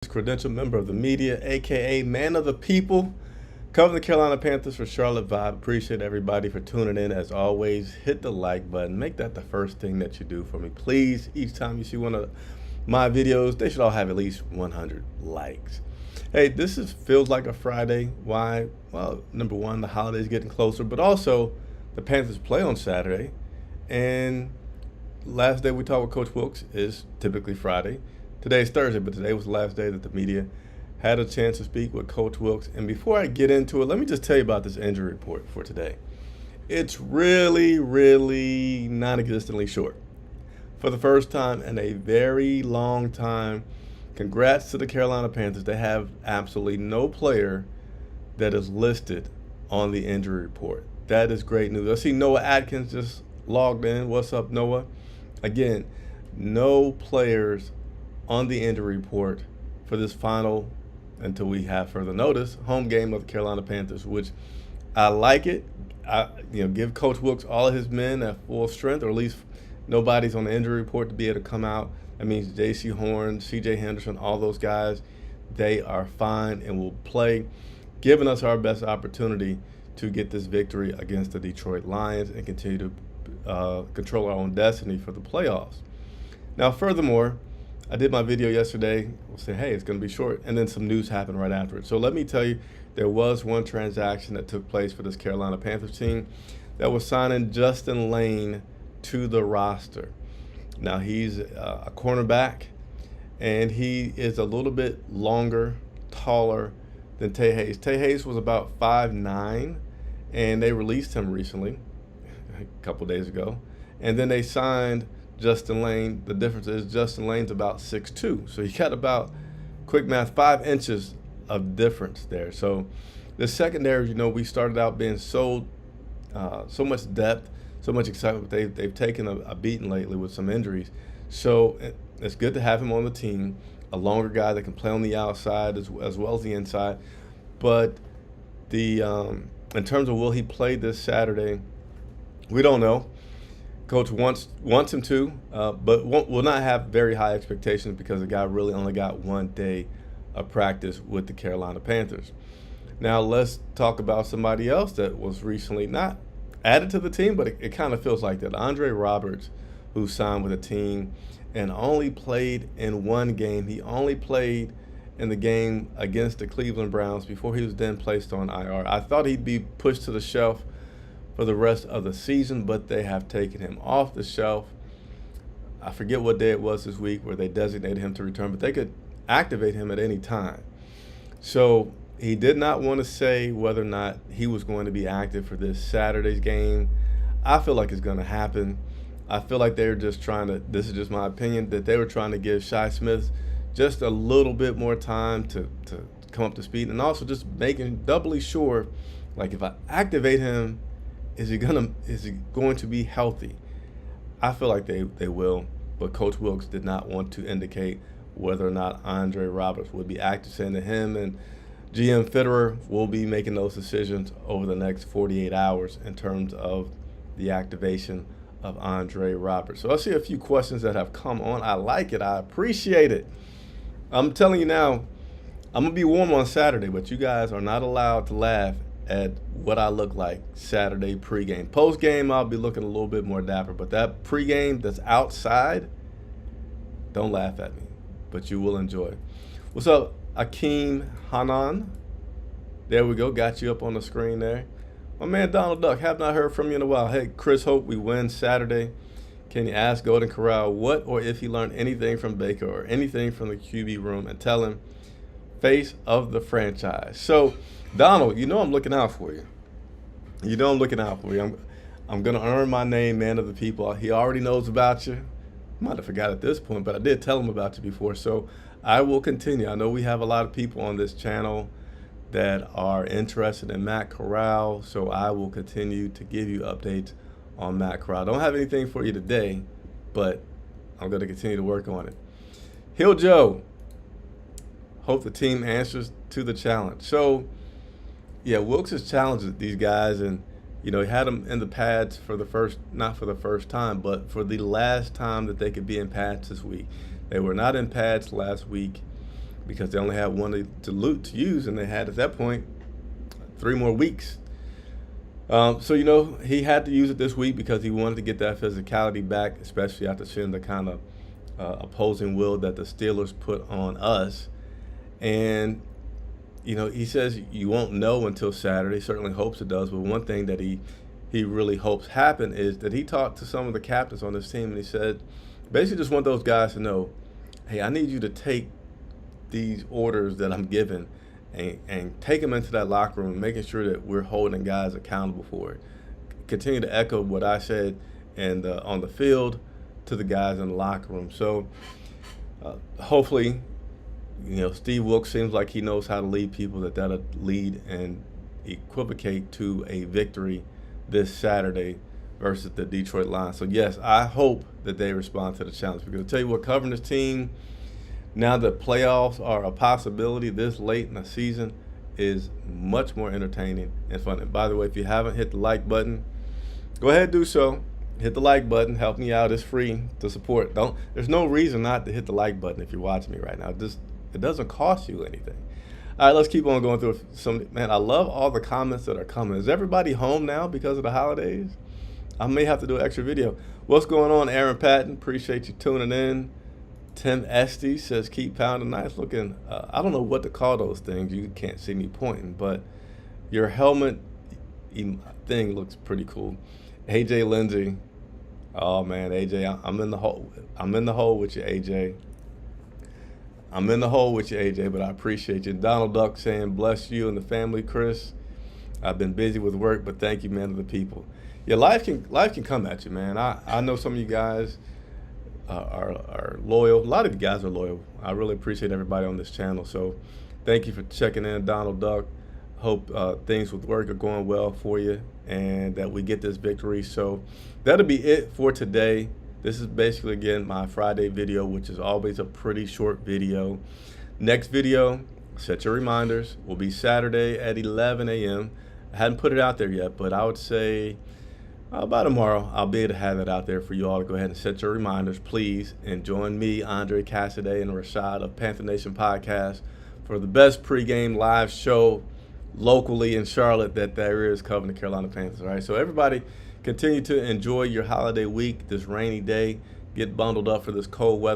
Credentialed member of the media, aka man of the people, covering the Carolina Panthers for Charlotte Vibe. Appreciate everybody for tuning in. As always, hit the like button. Make that the first thing that you do for me, please. Each time you see one of my videos, they should all have at least 100 likes. Hey, feels like a Friday. Why? Well, number one, the holiday's getting closer, but also the Panthers play on Saturday, and last day we talked with Coach Wilkes is typically Friday. Today is Thursday, but today was the last day that the media had a chance to speak with Coach Wilkes. And before I get into it, let me just tell you about this injury report for today. It's really non-existently short. For the first time in a very long time, congrats to the Carolina Panthers. They have absolutely no player that is listed on the injury report. That is great news. I see Noah Atkins just logged in. What's up, Noah? Again, no players on the injury report for this final, until we have further notice, home game of the Carolina Panthers, which I like it. Give Coach Wilkes all of his men at full strength, or at least nobody's on the injury report to be able to come out. That means J.C. Horn, C.J. Henderson, all those guys, they are fine and will play, giving us our best opportunity to get this victory against the Detroit Lions and continue to control our own destiny for the playoffs. Now, furthermore, I did my video yesterday. We'll say, hey, it's going to be short, and then some news happened right after it. So let me tell you, there was one transaction that took place for this Carolina Panthers team that was signing Justin Lane to the roster. Now, he's a cornerback, and he is a little bit longer, taller than Tay Hayes. Tay Hayes was about 5'9", and they released him recently, a couple days ago. And then they signed Justin Lane. The difference is Justin Lane's about 6'2", so you got about, quick math, 5 inches of difference there. So the secondary, we started out being so much depth, so much excitement. They've taken a beating lately with some injuries. So it's good to have him on the team, a longer guy that can play on the outside as well as the inside. But in terms of will he play this Saturday, we don't know. Coach wants him to, but will not have very high expectations because the guy really only got 1 day of practice with the Carolina Panthers. Now let's talk about somebody else that was recently not added to the team, but it kind of feels like that. Andre Roberts, who signed with the team and only played in 1 game. He only played in the game against the Cleveland Browns before he was then placed on IR. I thought he'd be pushed to the shelf for the rest of the season, but they have taken him off the shelf. I forget what day it was this week where they designated him to return, but they could activate him at any time. So he did not want to say whether or not he was going to be active for this Saturday's game. I feel like it's going to happen. I feel like they're just trying to, this is just my opinion, that they were trying to give Shi Smith just a little bit more time to come up to speed, and also just making doubly sure, like, if I activate him, is he going to be healthy? I feel like they will, but Coach Wilkes did not want to indicate whether or not Andre Roberts would be active, saying that him and GM Fitterer will be making those decisions over the next 48 hours in terms of the activation of Andre Roberts. So I see a few questions that have come on. I like it. I appreciate it. I'm telling you now, I'm going to be warm on Saturday, but you guys are not allowed to laugh at what I look like Saturday pregame. Postgame, I'll be looking a little bit more dapper, but that pregame that's outside, don't laugh at me, but you will enjoy. What's up, Akeem Hanan? There we go, got you up on the screen there. My man Donald Duck, have not heard from you in a while. Hey, Chris, hope we win Saturday. Can you ask Golden Corral what or if he learned anything from Baker or anything from the QB room, and tell him face of the franchise. So, Donald, I'm looking out for you. I'm looking out for you. I'm going to earn my name, man of the people. He already knows about you. Might have forgot at this point, but I did tell him about you before. So I will continue. I know we have a lot of people on this channel that are interested in Matt Corral, so I will continue to give you updates on Matt Corral. I don't have anything for you today, but I'm going to continue to work on it. Hill Joe, hope the team answers to the challenge. So, yeah, Wilkes has challenged these guys, and he had them in the pads not for the first time, but for the last time that they could be in pads this week. They were not in pads last week. because they only had one to use, and they had at that point 3 more weeks. So he had to use it this week because he wanted to get that physicality back, especially after seeing the kind of opposing will that the Steelers put on us. And he says you won't know until Saturday. Certainly hopes it does. But one thing that he really hopes happen is that he talked to some of the captains on this team, and he said, basically just want those guys to know, hey, I need you to take these orders that I'm giving and take them into that locker room, making sure that we're holding guys accountable for it. Continue to echo what I said and on the field to the guys in the locker room. So hopefully, Steve Wilkes seems like he knows how to lead people, that'll lead and equivocate to a victory this Saturday versus the Detroit Lions. So yes, I hope that they respond to the challenge, because I'll tell you what, covering this team now that playoffs are a possibility this late in the season is much more entertaining and fun. And by the way, if you haven't hit the like button, go ahead and do so. Hit the like button. Help me out. It's free to support. There's no reason not to hit the like button if you're watching me right now. It doesn't cost you anything. All right, let's keep on going through some. Man, I love all the comments that are coming. Is everybody home now because of the holidays? I may have to do an extra video. What's going on, Aaron Patton? Appreciate you tuning in. Tim Esty says, keep pounding. Nice looking. I don't know what to call those things. You can't see me pointing, but your helmet thing looks pretty cool. AJ Lindsay. Oh, man, AJ, I'm in the hole. I'm in the hole with you, AJ. I'm in the hole with you, AJ, but I appreciate you. Donald Duck saying, bless you and the family, Chris. I've been busy with work, but thank you, man, to the people. Yeah, life can come at you, man. I know some of you guys are loyal. A lot of you guys are loyal. I really appreciate everybody on this channel. So thank you for checking in, Donald Duck. Hope things with work are going well for you and that we get this victory. So that'll be it for today. This is basically, again, my Friday video, which is always a pretty short video. Next video, set your reminders, will be Saturday at 11 a.m. I hadn't put it out there yet, but I would say by tomorrow, I'll be able to have it out there for you all to go ahead and set your reminders, please. And join me, Andre Cassidy, and Rashad of Panther Nation Podcast for the best pregame live show locally in Charlotte that there is covering the Carolina Panthers. All right, so everybody continue to enjoy your holiday week, this rainy day. Get bundled up for this cold weather.